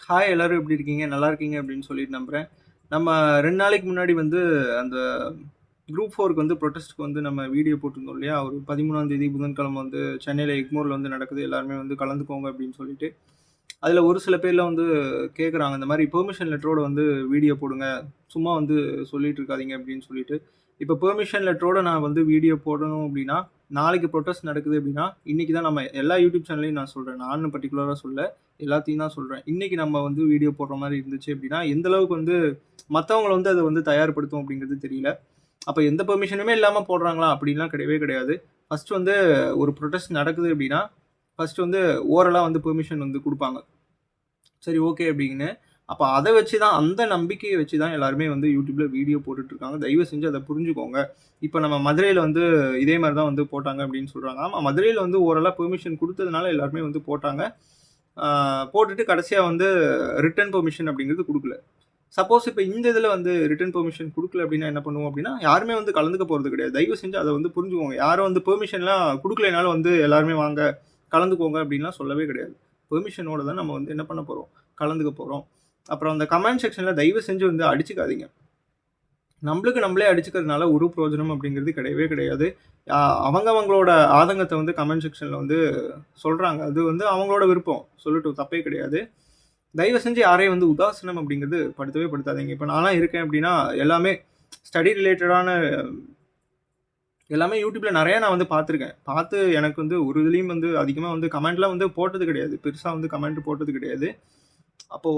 Hi எல்லாரும் எப்படி இருக்கீங்க? நல்லா இருக்கீங்க அப்படின்னு சொல்லிட்டு நம்புறேன். நம்ம 2 நாளைக்கு முன்னாடி வந்து அந்த குரூப் 4க்கு வந்து ப்ரொடெஸ்ட்க்கு வந்து நம்ம வீடியோ போட்டிருந்தோம் இல்லையா? ஒரு 13ஆம் தேதி புதன்கிழமை வந்து சென்னையில எக்மோர்ல வந்து நடக்குது. எல்லாருமே வந்து கலந்துக்கோங்க அப்படின்னு சொல்லிட்டு. அதில ஒரு சில பேர்லாம் வந்து கேட்குறாங்க. இந்த மாரி பெர்மிஷன் லெட்டரோட வந்து வீடியோ போடுங்க. சும்மா வந்து சொல்லிட்டு இருக்காதீங்க அப்படின்னு சொல்லிட்டு. இப்ப பெர்மிஷன் லெட்டரோட நான் வந்து வீடியோ போடணும் அப்படின்னா, நாளைக்கு ப்ரொடெஸ்ட் நடக்குது அப்படின்னா, இன்னைக்கு தான் நம்ம எல்லா யூடியூப் சேனலையும் நான் சொல்றேன். நான்னு பர்ட்டிகுலரா சொல்லல. எல்லாத்தையும் தான் சொல்றேன். இன்னைக்கு நம்ம வந்து வீடியோ போடுற மாரி இருந்துச்சு அப்படின்னா, எந்த அளவுக்கு வந்து மத்தவங்கள வந்து அத வந்து தயார்படுத்தும் அப்படிங்கிறது தெரியல. அப்ப எந்த பெர்மிஷனுமே இல்லாம போடுறாங்களா? அப்படின்லாம் கிடையவே கிடையாது. ஃபர்ஸ்ட் வந்து ஒரு ப்ரொடெஸ்ட் நடக்குது அப்படின்னா, ஃபர்ஸ்ட் வந்து ஓரலா வந்து பெர்மிஷன் வந்து குடுப்பாங்க. சரி ஓகே அப்படின்னு. அப்ப அத வச்சு தான் அந்த நம்பிக்கைய வச்சு தான் எல்லாருமே வந்து YouTubeல வீடியோ போட்டுட்டு இருக்காங்க. தயவு செஞ்சு அத புரிஞ்சுக்கோங்க. இப்ப நம்ம மதுரையில வந்து இதே மாரி தான் வந்து போட்டாங்க அப்படின்னு சொல்றாங்க. ஆமா மதுரையில வந்து ஓரலா பெர்மிஷன் குடுத்ததுனால எல்லாருமே வந்து போட்டாங்க. ஆ போட்டுட்டு கடைசியா வந்து ரிட்டர்ன் பெர்மிஷன் அப்படிங்கிறது குடுக்கல. சப்போஸ் இப்ப இந்த இதுல வந்து ரிட்டர்ன் பெர்மிஷன் குடுக்கல அப்படின்னா என்ன பண்ணுவோம் அப்படின்னா, யாருமே வந்து கலந்துக்க போறது கிடையாது. தயவு செஞ்சு அத வந்து புரிஞ்சுக்கோங்க. யாரும் வந்து பெர்மிஷன்லாம் குடுக்கலைனாலும் வந்து எல்லாருமே வாங்க, கலந்துக்கோங்க அப்படின்லாம் சொல்லவே கிடையாது. பெர்மிஷனோட தான் நம்ம வந்து என்ன பண்ண போறோம், கலந்துக்க போறோம். அப்புறம் அந்த கமெண்ட் செக்ஷன்ல தயவு செஞ்சு வந்து அடிச்சுக்காதீங்க. நம்பளுக்கு நம்மளே அடிச்சுக்கிறதுனால ஒரு பிரயோஜனம் அப்படிங்கிறது கிடையவே கிடையாது. அ அவங்களோட ஆதங்கத்த வந்து கமெண்ட் செக்ஷன்ல வந்து சொல்றாங்க. அது வந்து அவங்களோட விருப்பம். சொல்லட்டும் தப்பே கிடையாது. தயவு செஞ்சு யாரையும் வந்து உதாசீனம் அப்படிங்கிறது படுத்தவே படுத்தாதீங்க. இப்ப நான்லாம் இருக்கேன் அப்படின்னா, எல்லாமே ஸ்டடி ரிலேட்டடான எல்லாமே YouTubeல நெறைய நான் வந்து பார்த்துருக்கேன். பார்த்து எனக்கு வந்து ஒரு இதுலயும் வந்து அதிகமா வந்து கமெண்ட்லாம் வந்து போட்டது கிடையாது. பெருசா வந்து கமெண்ட் போட்டது கிடையாது. அப்போ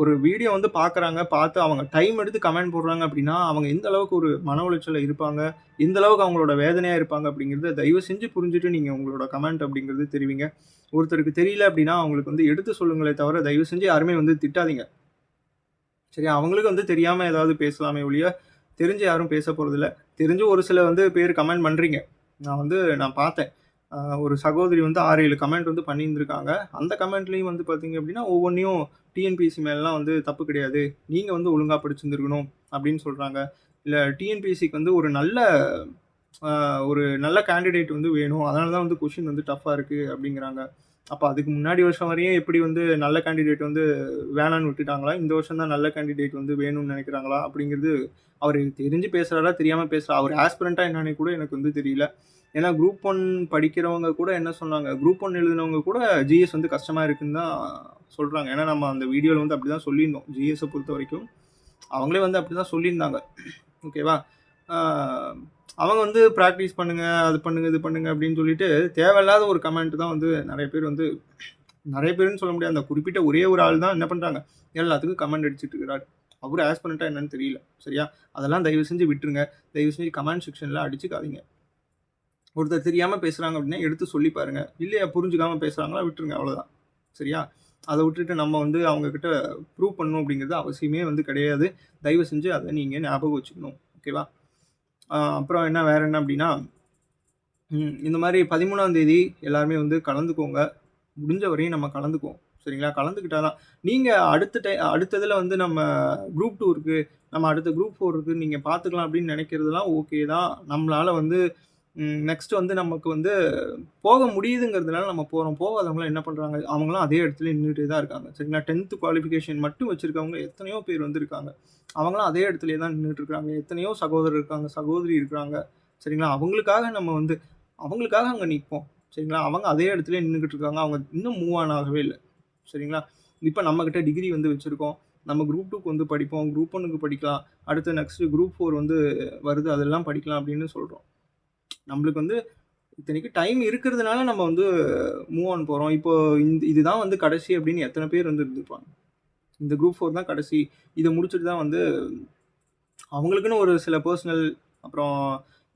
ஒரு வீடியோ வந்து பார்க்குறாங்க, பார்த்து அவங்க டைம் எடுத்து கமெண்ட் போடுறாங்க அப்படின்னா, அவங்க எந்த அளவுக்கு ஒரு மன உளைச்சல்ல இருப்பாங்க, எந்த அளவுக்கு அவங்களோட வேதனையா இருப்பாங்க அப்படிங்கிறத தயவு செஞ்சு புரிஞ்சுட்டு நீங்க உங்களோட கமெண்ட் அப்படிங்கிறது தெரிவிங்க. ஒருத்தருக்கு தெரியல அப்படின்னா, அவங்களுக்கு வந்து எடுத்து சொல்லுங்களே தவிர, தயவு செஞ்சு யாருமே வந்து திட்டாதீங்க. சரியா? அவங்களுக்கு வந்து தெரியாம ஏதாவது பேசலாமே ஒழிய, தெரிஞ்சு யாரும் பேச போறதில்ல. தெரிஞ்சு ஒரு சில வந்து பேர் கமெண்ட் பண்றீங்க. நான் பார்த்தேன். ஒரு சகோதரி வந்து 6, 7 கமெண்ட் வந்து பண்ணியிருந்திருக்காங்க. அந்த கமெண்ட்லயும் வந்து பார்த்தீங்க அப்படின்னா, ஒவ்வொன்னையும் டிஎன்பிஎஸ்சி மேலலாம் வந்து தப்பு கிடையாது. நீங்க வந்து ஒழுங்கா படிச்சிருந்திருக்கணும் அப்படின்னு சொல்றாங்க. இல்ல டிஎன்பிஎஸ்சிக்கு வந்து அ ஒரு நல்ல கேண்டிடேட் வந்து வேணும். அதனால தான் வந்து கொஸ்டின் வந்து டஃப்பா இருக்கு அப்படிங்கிறாங்க. அப்ப அதுக்கு முன்னாடி வருஷம் வரையும் எப்படி வந்து நல்ல கேண்டிடேட் வந்து வேணான்னு விட்டுட்டாங்களா? இந்த வருஷம் தான் நல்ல கேண்டிடேட் வந்து வேணும்னு நெனைக்கிறாங்களா? அப்படிங்கிறது அவரு தெரிஞ்சு பேசுறாரா? தெரியாம பேசுறாரா? அவரு ஆஸ்பிரன்ட்டா என்னன்னு கூட எனக்கு வந்து தெரியல. ஏன்னா குரூப் 1 படிக்கிறவங்க கூட என்ன சொன்னாங்க, குரூப் 1 எழுதினவங்க கூட ஜிஎஸ் வந்து கஷ்டமா இருக்குன்னு தான் சொல்றாங்க. ஏன்னா நம்ம அந்த வீடியோல வந்து அப்படிதான் சொல்லியிருந்தோம். ஜிஎஸ்ஸ பொறுத்தவரைக்கும். அவங்களே வந்து அப்படிதான் சொல்லியிருந்தாங்க. ஓகேவா? ஆ அவங்க வந்து பிராக்டிஸ் பண்ணுங்க, அது பண்ணுங்க, இது பண்ணுங்க அப்படின்னு சொல்லிட்டு தேவையில்லாத ஒரு கமெண்ட் தான் வந்து நெறைய பேர் வந்து நெறைய பேருன்னு சொல்ல முடியாது. அந்த குறிப்பிட்ட ஒரே ஒரு ஆள் தான் என்ன பண்றாங்க, எல்லாத்துக்கும் கமெண்ட் அடிச்சுட்டு இருக்கிறாரு. அவரு ஆஸ்பிரன்ட்டா என்னன்னு தெரியல. சரியா? அதெல்லாம் தயவு செஞ்சு விட்டுருங்க. தயவு செஞ்சு கமெண்ட் செக்ஷன்ல அடிச்சுக்காதீங்க. ஒருத்தர் தெரியாம பேசுறாங்க அப்படின்னா எடுத்து சொல்லி பாருங்க. இல்லையா புரிஞ்சுக்காம பேசுறாங்களா விட்டுருங்க அவ்வளோதான். சரியா? அத விட்டுட்டு நம்ம வந்து அவங்க கிட்ட ப்ரூவ் பண்ணணும் அப்படிங்கிறது அவசியமே வந்து கிடையாது. தயவு செஞ்சு அத நீங்க ஞாபகம் வச்சுக்கணும். ஓகேவா? அப்புறம் வேற என்ன அப்படின்னா, இந்த மாரி 13ஆம் தேதி எல்லாருமே வந்து கலந்துக்கோங்க. முடிஞ்ச வரையும் நம்ம கலந்துக்குவோம். சரிங்களா? கலந்துக்கிட்டா தான் நீங்க அடுத்ததுல வந்து நம்ம குரூப் 2 இருக்கு. நம்ம அடுத்த குரூப் 4 இருக்கு. நீங்க பார்த்துக்கலாம் அப்படின்னு நெனைக்கிறதெல்லாம் ஓகே தான். நம்மளால வந்து நெக்ஸ்ட் வந்து நமக்கு வந்து போக முடியுதுங்கிறதுனால நம்ம போறோம். போகாதவங்கலாம் என்ன பண்றாங்க? அவங்கலாம் அதே இடத்துல நின்னுட்டே தான் இருக்காங்க. சரிங்களா? 10த் குவாலிஃபிகேஷன் மட்டும் வச்சிருக்கவங்க எத்தனையோ பேர் வந்து இருக்காங்க. அவங்கலாம் அதே இடத்திலேயே தான் நின்னுட்டு இருக்காங்க. எத்தனையோ சகோதரர் இருக்காங்க, சகோதரி இருக்காங்க. சரிங்களா? அவங்களுக்காக அங்க நிப்போம். சரிங்களா? அவங்க அதே இடத்திலேயே நின்னுகிட்டு இருக்காங்க. அவங்க இன்னும் மூவ் ஆன் ஆகவே இல்ல. சரிங்களா? இப்ப நம்மகிட்ட டிகிரி வந்து வச்சிருக்கோம். நம்ம குரூப் 2க்கு வந்து படிப்போம். குரூப் 1க்கு படிக்கலாம். அடுத்து நெக்ஸ்ட் குரூப் 4 வந்து வருது. அதெல்லாம் படிக்கலாம் அப்படின்னு சொல்றோம். நம்மளுக்கு வந்து இத்தனைக்கும் டைம் இருக்கிறதுனால நம்ம வந்து மூவ் ஆன் போறோம். இப்போ இதுதான் வந்து கடைசி அப்படின்னு எத்தன பேர் வந்து இருந்திருப்பாங்க. இந்த குரூப் 4 தான் கடைசி. இத முடிச்சுட்டு தான் வந்து அவங்களுக்குன்னு ஒரு சில பெர்சனல் அப்புறம்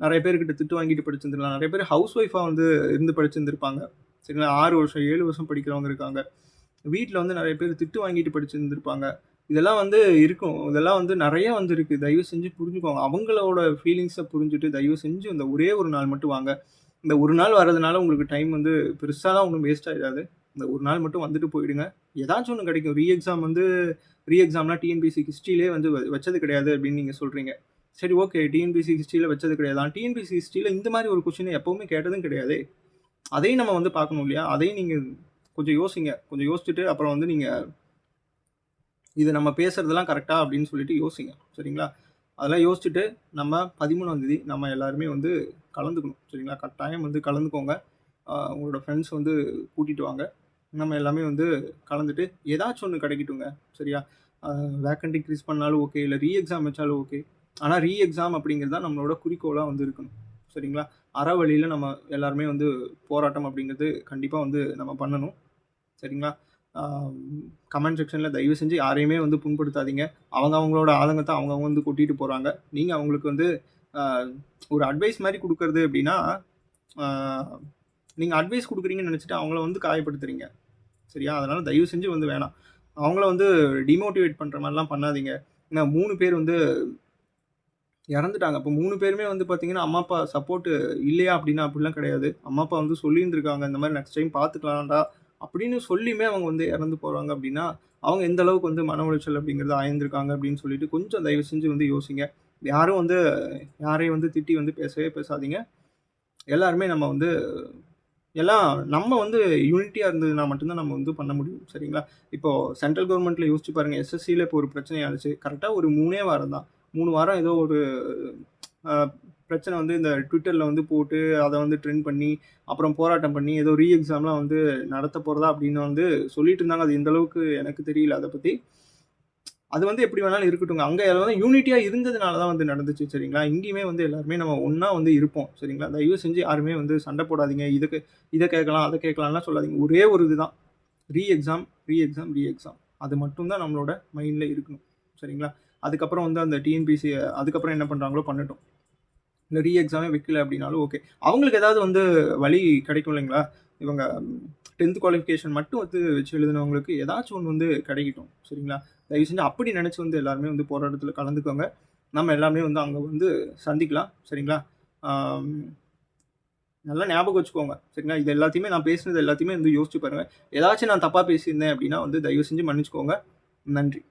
நெறைய பேர்கிட்ட திட்டு வாங்கிட்டு படிச்சிருந்துருக்கலாம். நெறைய பேர் ஹவுஸ் ஒய்ஃபா வந்து இருந்து படிச்சிருந்திருப்பாங்க. சரிங்களா? 6 வருஷம், 7 வருஷம் படிக்கிறவங்க இருக்காங்க. வீட்ல வந்து நெறைய பேர் திட்டு வாங்கிட்டு படிச்சிருந்திருப்பாங்க. இதெல்லாம் வந்து இருக்கும். இதெல்லாம் வந்து நெறைய வந்து இருக்கு. தயவு செஞ்சு புரிஞ்சுக்கோங்க. அவங்களோட ஃபீலிங்ஸ புரிஞ்சுட்டு தயவு செஞ்சு இந்த ஒரே ஒரு நாள் மட்டும் வாங்க. இந்த ஒரு நாள் வர்றதுனால உங்களுக்கு டைம் வந்து பெருசாலாம் ஒண்ணும் வேஸ்ட் ஆயிடாது. இந்த ஒரு நாள் மட்டும் வந்துட்டு போயிடுங்க. ஏதாச்சும் ஒண்ணு கிடைக்கும். ரீ எக்ஸாம்லாம் டிஎன்பிஎஸ்சி ஹிஸ்ட்ரியிலே வந்து வச்சது கிடையாது அப்படின்னு நீங்க சொல்றீங்க. சரி ஓகே. டிஎன்பிஎஸ்சி ஹிஸ்ட்ரியில வச்சது கிடையாதா? டிஎன்பிஎஸ்சி ஹிஸ்ட்ரியில இந்த மாரி ஒரு கொஸ்டின எப்பவுமே கேட்டதும் கிடையாதே! அதையும் நம்ம வந்து பார்க்கணும் இல்லையா? அதையும் நீங்க கொஞ்சம் யோசிங்க. கொஞ்சம் யோசிச்சுட்டு அப்புறம் வந்து நீங்க இது நம்ம பேசுறதெல்லாம் கரெக்டா அப்படின்னு சொல்லிட்டு யோசிங்க. சரிங்களா? அதெல்லாம் யோசிச்சுட்டு நம்ம 13ஆம் தேதி நம்ம எல்லாருமே வந்து கலந்துக்கணும். சரிங்களா? கட்டாயம் வந்து கலந்துக்கோங்க. உங்களோட ஃப்ரெண்ட்ஸ் வந்து கூட்டிட்டு வாங்க. நம்ம எல்லாமே வந்து கலந்துட்டு ஏதாச்சும் ஒண்ணு கிடைக்கட்டுங்க. சரியா? அ வேக்கண்ட் இன்கிரீஸ் பண்ணாலும் ஓகே. இல்ல எக்ஸாம் வச்சாலும் ஓகே. ஆனா எக்ஸாம் அப்படிங்கிறது தான் நம்மளோட குறிக்கோளா வந்து இருக்கணும். சரிங்களா? அறவழியில நம்ம எல்லாருமே வந்து போராட்டம் அப்படிங்கிறது கண்டிப்பா வந்து நம்ம பண்ணணும். சரிங்களா? ஆம் கமெண்ட் செக்ஷன்ல தயவு செஞ்சு யாரையுமே வந்து புண்படுத்தாதீங்க. அவங்களோட ஆதங்கத்த அவங்கவங்க வந்து கொட்டிட்டு போறாங்க. நீங்க அவங்களுக்கு வந்து அ ஒரு அட்வைஸ் மாரி குடுக்கறது எப்படின்னா, ஆ நீங்க அட்வைஸ் குடுக்குறீங்கன்னு நெனச்சுட்டு அவங்கள வந்து காயப்படுத்துறீங்க. சரியா? அதனால தயவு செஞ்சு வந்து வேணாம். அவங்கள வந்து டிமோட்டிவேட் பண்ற மாரிலாம் பண்ணாதீங்க. ஏன்னா 3 பேர் வந்து இறந்துட்டாங்க. அப்ப 3 பேருமே வந்து பார்த்தீங்கன்னா, அம்மா, அப்பா சப்போர்ட் இல்லையா அப்டின்னா, அப்டிலாம் கிடையாது. அம்மா, அப்பா வந்து சொல்லியிருந்திருக்காங்க. இந்த மாரி நெக்ஸ்ட் டைம் பார்த்துக்கலாம்டா அப்படின்னு சொல்லியுமே அவங்க வந்து இறந்து போறாங்க அப்டின்னா, அவங்க எந்த அளவுக்கு வந்து மன உளைச்சல் அப்படிங்கிறது ஆயிருந்திருக்காங்க அப்படின்னு சொல்லிட்டு கொஞ்சம் தயவு செஞ்சு வந்து யோசிங்க. யாரும் வந்து யாரையும் வந்து திட்டி வந்து பேசவே பேசாதீங்க. எல்லாருமே நம்ம வந்து எல்லாம் நம்ம வந்து யூனிட்டியா இருந்ததுனா மட்டும் தான் நம்ம வந்து பண்ண முடியும். சரிங்களா? இப்போ சென்ட்ரல் கவர்ன்மென்ட்ல யோசிச்சு பாருங்க. எஸ்எஸ்சில இப்போ ஒரு பிரச்சனை ஆனுச்சு. கரெக்ட்டா ஒரு 3 வாரம் தான். 3 வாரம் ஏதோ ஒரு அ பிரச்சனை வந்து இந்த ட்விட்டர்ல வந்து போட்டு, அத வந்து ட்ரெண்ட் பண்ணி, அப்புறம் போராட்டம் பண்ணி, ஏதோ எக்ஸாம்லாம் வந்து நடத்த போறதா அப்படின்னு வந்து சொல்லிட்டு இருந்தாங்க. அது எந்த அளவுக்கு எனக்கு தெரியல அத பத்தி. அது வந்து எப்படி வேணாலும் இருக்கட்டுங்க. அங்க எல்லாரும் யூனிட்டியா இருந்ததுனால தான் வந்து நடந்துச்சு சரிங்களா? இங்கேயுமே வந்து எல்லாருமே நம்ம ஒண்ணா வந்து இருப்போம். சரிங்களா? தயவு செஞ்சு யாருமே வந்து சண்டை போடாதீங்க. இத கேட்கலாம், அத கேட்கலாம்லாம் சொல்லாதீங்க. ஒரே ஒரு இதுதான். Exam, exam, exam. அது மட்டும் தான் நம்மளோட மைண்ட்ல இருக்கணும். சரிங்களா? அதுக்கப்புறம் வந்து அந்த டிஎன்பிஎஸ்சி அதுக்கப்புறம் என்ன பண்றாங்களோ பண்ணட்டும். இல்ல எக்ஸாமே வைக்கல அப்படின்னாலும் ஓகே. அவங்களுக்கு ஏதாவது வந்து வழி கிடைக்கும் இல்லைங்களா? இவங்க 10த் குவாலிஃபிகேஷன் மட்டும் வந்து வச்சு எழுதினவங்களுக்கு ஏதாச்சும் ஒண்ணு வந்து கிடைக்கட்டும். சரிங்களா? தயவு செஞ்சு அப்படி நினைச்சு வந்து எல்லாருமே வந்து போராட்டத்தில கலந்துக்கோங்க. நம்ம எல்லாமே வந்து அங்க வந்து சந்திக்கலாம். சரிங்களா? ஆம் நல்லா ஞாபகம் வச்சுக்கோங்க. சரிங்களா? இது எல்லாத்தையுமே நான் பேசினது எல்லாத்தையுமே வந்து யோசிச்சு பாருங்க. ஏதாச்சும் நான் தப்பா பேசியிருந்தேன் அப்படின்னா வந்து தயவு செஞ்சு மன்னிச்சுக்கோங்க. நன்றி.